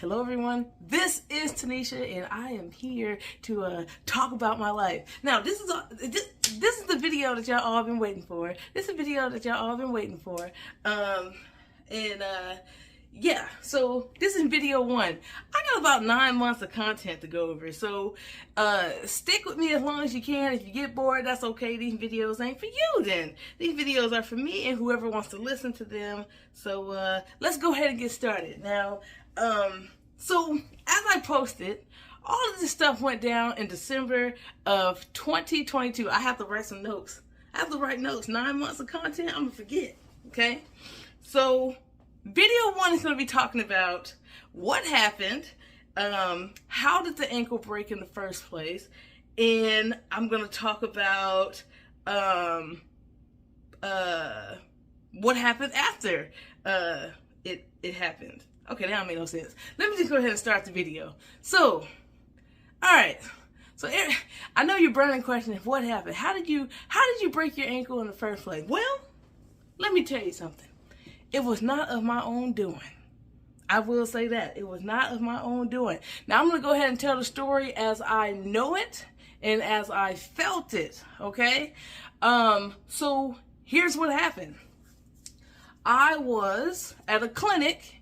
Hello everyone, this is Tanisha and I am here to talk about my life. Now this is the video that y'all all been waiting for. Yeah, so this is video one. I got about 9 months of content to go over, so stick with me as long as you can. If you get bored, that's okay. These videos ain't for you then. These videos are for me and whoever wants to listen to them. So let's go ahead and get started. Now, so as I posted, all of this stuff went down in December of 2022. I have to write some notes. 9 months of content, I'm gonna forget, okay? So video one is going to be talking about what happened, how did the ankle break in the first place, and I'm going to talk about what happened after it happened. Okay, that don't make no sense. Let me just go ahead and start the video. So, alright. So I know you're burning questions. What happened? How did you break your ankle in the first place? Well, let me tell you something. It was not of my own doing. I will say that. It was not of my own doing. Now, I'm going to go ahead and tell the story as I know it and as I felt it, okay? So here's what happened. I was at a clinic,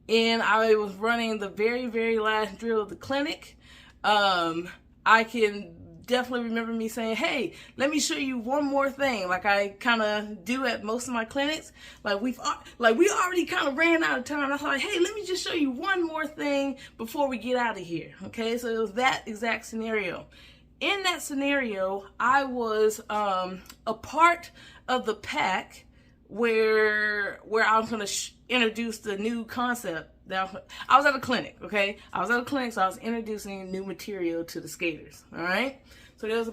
and I was running the very, very last drill of the clinic. I can definitely remember me saying, hey, let me show you one more thing, like I kind of do at most of my clinics. We already kind of ran out of time. I was like, hey, let me just show you one more thing before we get out of here. Okay, so it was that exact scenario. In that scenario, I was a part of the pack where I was going to introduce the new concept. I was at a clinic, okay? I was at a clinic, so I was introducing new material to the skaters, all right? So there was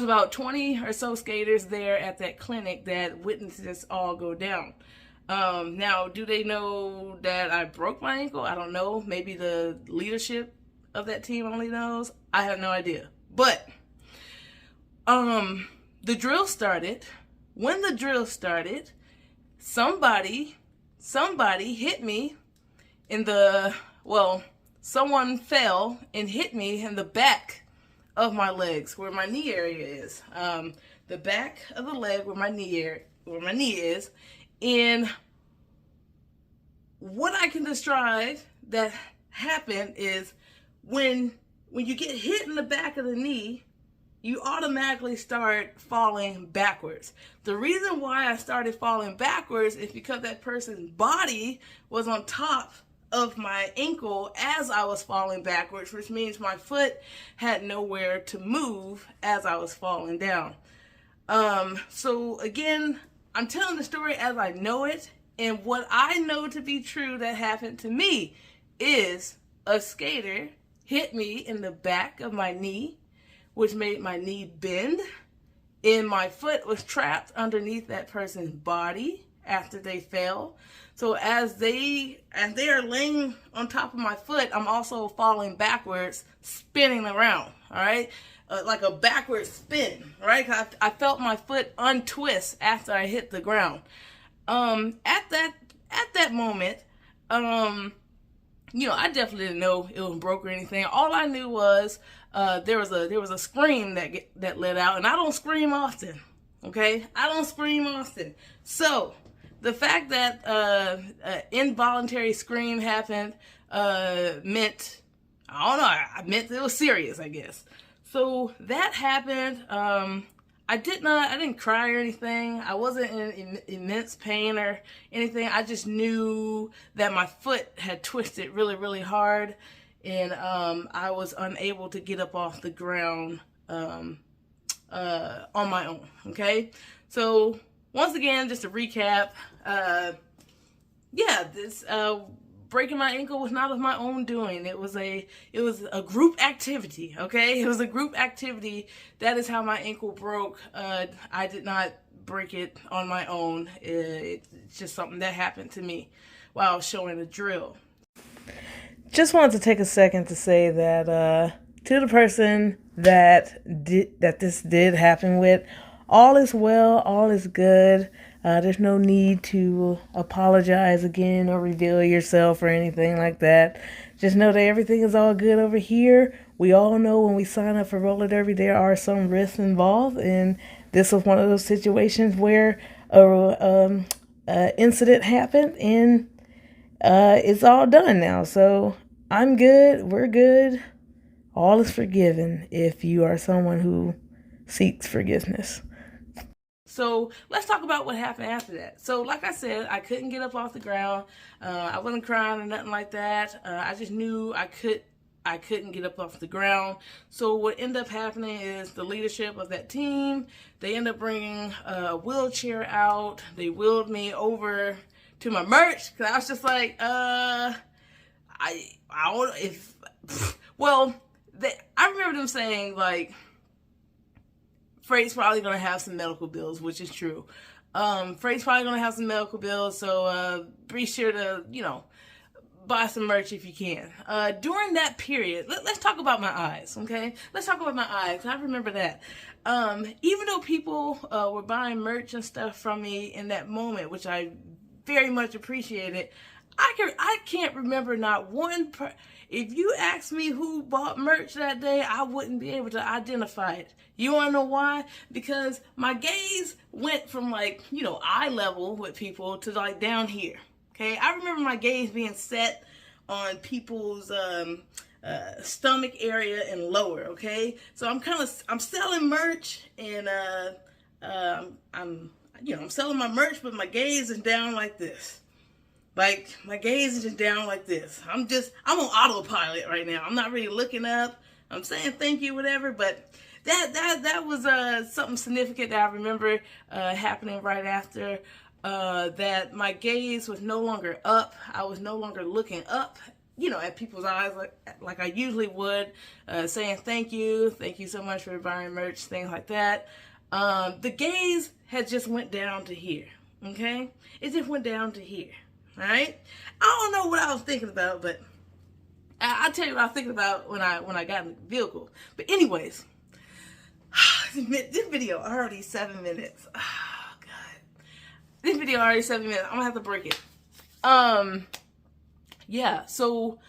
about 20 or so skaters there at that clinic that witnessed this all go down. Now, do they know that I broke my ankle? I don't know. Maybe the leadership of that team only knows. I have no idea. But the drill started. When the drill started, somebody hit me in the, someone fell and hit me in the back of my legs, where my knee area is. The back of the leg where my knee is. And what I can describe that happened is when you get hit in the back of the knee, you automatically start falling backwards. The reason why I started falling backwards is because that person's body was on top of my ankle as I was falling backwards, which means my foot had nowhere to move as I was falling down. So again, I'm telling the story as I know it, and what I know to be true that happened to me is a skater hit me in the back of my knee, which made my knee bend, and my foot was trapped underneath that person's body after they fell. So as they are laying on top of my foot, I'm also falling backwards, spinning around, all right? Like a backward spin, right? I felt my foot untwist after I hit the ground. At that moment, I definitely didn't know it was broke or anything. All I knew was there was a scream that let out, and I don't scream often. Okay, I don't scream often. So the fact that an involuntary scream happened meant, I don't know, I meant it was serious, I guess. So that happened. I didn't cry or anything. I wasn't in immense pain or anything. I just knew that my foot had twisted really, really hard, and I was unable to get up off the ground on my own. Okay, so once again, just to recap, this breaking my ankle was not of my own doing. It was a group activity, okay? It was a group activity. That is how my ankle broke. I did not break it on my own. It's just something that happened to me while showing a drill. Just wanted to take a second to say that to the person that this did happen with, all is well, all is good. There's no need to apologize again or reveal yourself or anything like that. Just know that everything is all good over here. We all know when we sign up for roller derby, there are some risks involved, and this was one of those situations where a incident happened, and it's all done now. So I'm good. We're good. All is forgiven if you are someone who seeks forgiveness. So let's talk about what happened after that. So like I said, I couldn't get up off the ground. I wasn't crying or nothing like that. I just knew I couldn't get up off the ground. So what ended up happening is the leadership of that team, they ended up bringing a wheelchair out. They wheeled me over to my merch, because I was just like, I don't, if, well, I remember them saying, like, Freight's probably going to have some medical bills, which is true. Freight's probably going to have some medical bills, so be sure to, buy some merch if you can. During that period, let's talk about my eyes, okay? Let's talk about my eyes. I remember that. Even though people were buying merch and stuff from me in that moment, which I very much appreciated, I can't remember not one if you asked me who bought merch that day, I wouldn't be able to identify it. You want to know why? Because my gaze went from, like, eye level with people to, like, down here. Okay, I remember my gaze being set on people's stomach area and lower. Okay, so I'm selling merch, and I'm selling my merch, but my gaze is down like this. Like, my gaze is just down like this. I'm on autopilot right now. I'm not really looking up. I'm saying thank you, whatever, but that was something significant that I remember happening right after. That my gaze was no longer up. I was no longer looking up, at people's eyes like I usually would, saying thank you so much for buying merch, things like that. The gaze had just went down to here, okay? It just went down to here, all right? I don't know what I was thinking about, but I'll tell you what I was thinking about when I got in the vehicle. But anyways, this video already 7 minutes. This video already 7 minutes. I'm gonna have to break it. Yeah. So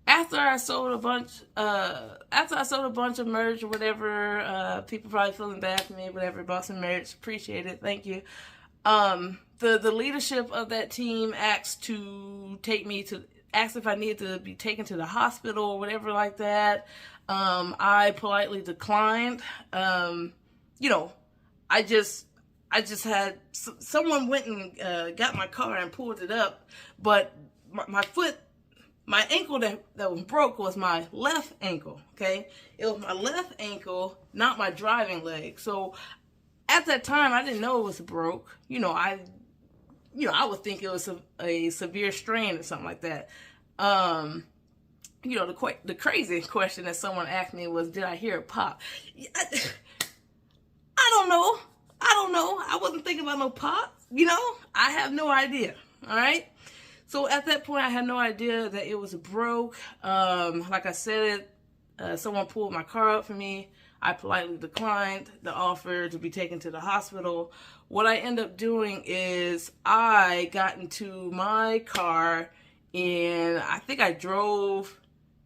after I sold a bunch of merch or whatever, people probably feeling bad for me, whatever. Bought some merch. Appreciate it. Thank you. The leadership of that team asked if I needed to be taken to the hospital or whatever like that. I politely declined. I just had someone went and got my car and pulled it up, but my ankle that was broke was my left ankle, okay? It was my left ankle, not my driving leg. So at that time, I didn't know it was broke. I would think it was a severe strain or something like that. The crazy question that someone asked me was, did I hear a pop? I don't know. I wasn't thinking about no pop, I have no idea, all right? So at that point, I had no idea that it was broke. Like I said, someone pulled my car up for me. I politely declined the offer to be taken to the hospital. What I ended up doing is I got into my car, and I think I drove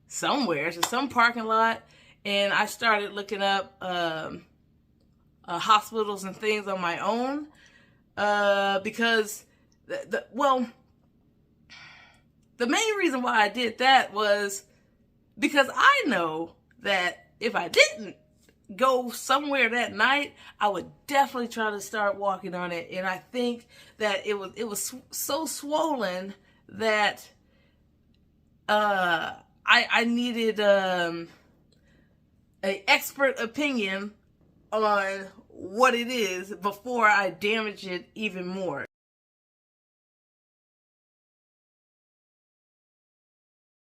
somewhere to some parking lot, and I started looking up hospitals and things on my own, because the main reason why I did that was because I know that if I didn't go somewhere that night, I would definitely try to start walking on it. And I think that it was so swollen that I needed an expert opinion on what it is before I damage it even more.